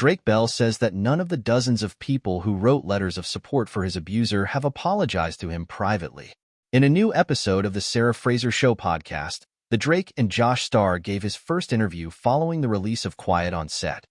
Drake Bell says that none of the dozens of people who wrote letters of support for his abuser have apologized to him privately. In a new episode of the Sarah Fraser Show podcast, the Drake and Josh star gave his first interview following the release of Quiet on Set,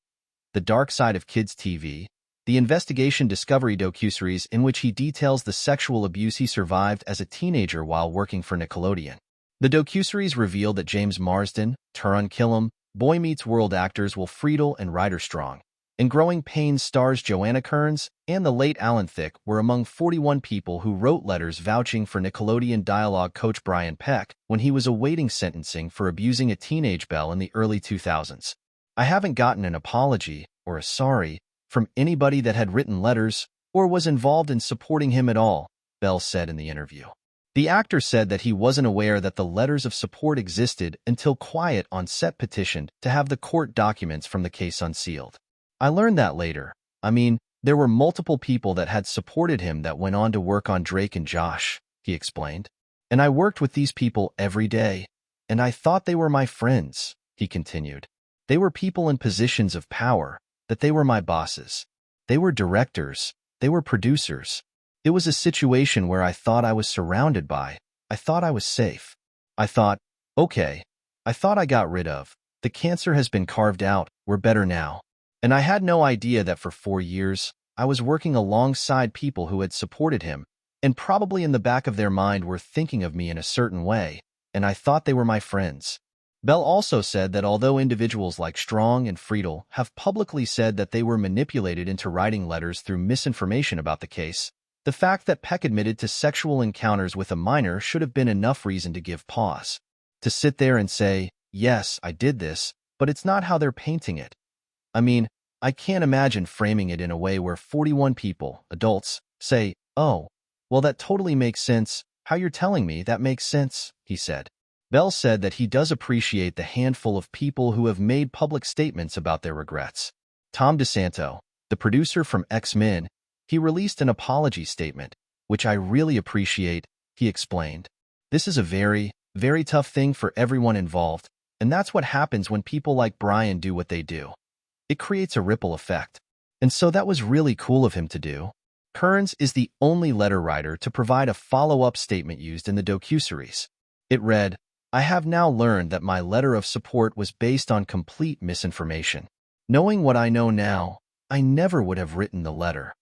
The Dark Side of Kids TV, the investigation Discovery docuseries in which he details the sexual abuse he survived as a teenager while working for Nickelodeon. The docuseries revealed that James Marsden, Taran Killam, Boy Meets World actors Will Friedle and Ryder Strong, and Growing Pains stars Joanna Kearns and the late Alan Thicke were among 41 people who wrote letters vouching for Nickelodeon dialogue coach Brian Peck when he was awaiting sentencing for abusing a teenage Bell in the early 2000s. I haven't gotten an apology or a sorry from anybody that had written letters or was involved in supporting him at all, Bell said in the interview. The actor said that he wasn't aware that the letters of support existed until Quiet on Set petitioned to have the court documents from the case unsealed. I learned that later. There were multiple people that had supported him that went on to work on Drake and Josh, he explained. And I worked with these people every day, and I thought they were my friends, he continued. They were people in positions of power, that they were my bosses. They were directors. They were producers. It was a situation where I thought I was surrounded by. I thought I was safe. I thought, okay. I thought I got rid of. The cancer has been carved out. We're better now. And I had no idea that for 4 years, I was working alongside people who had supported him, and probably in the back of their mind were thinking of me in a certain way, and I thought they were my friends. Bell also said that although individuals like Strong and Friedle have publicly said that they were manipulated into writing letters through misinformation about the case, the fact that Peck admitted to sexual encounters with a minor should have been enough reason to give pause. To sit there and say, yes, I did this, but it's not how they're painting it. I can't imagine framing it in a way where 41 people, adults, say, oh, well, that totally makes sense. How you're telling me that makes sense, he said. Bell said that he does appreciate the handful of people who have made public statements about their regrets. Tom DeSanto, the producer from X-Men, he released an apology statement, which I really appreciate, he explained. This is a very, very tough thing for everyone involved, and that's what happens when people like Brian do what they do. It creates a ripple effect. And so that was really cool of him to do. Kearns is the only letter writer to provide a follow-up statement used in the docuseries. It read, I have now learned that my letter of support was based on complete misinformation. Knowing what I know now, I never would have written the letter.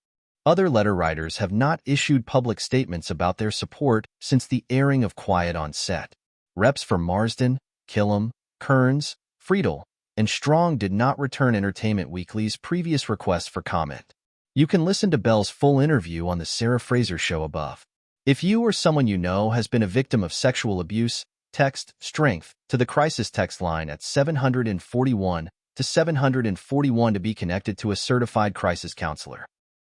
Other letter writers have not issued public statements about their support since the airing of Quiet on Set. Reps for Marsden, Killam, Kearns, Friedle, and Strong did not return Entertainment Weekly's previous request for comment. You can listen to Bell's full interview on the Sarah Fraser Show above. If you or someone you know has been a victim of sexual abuse, text STRENGTH to the crisis text line at 741 to 741 to be connected to a certified crisis counselor.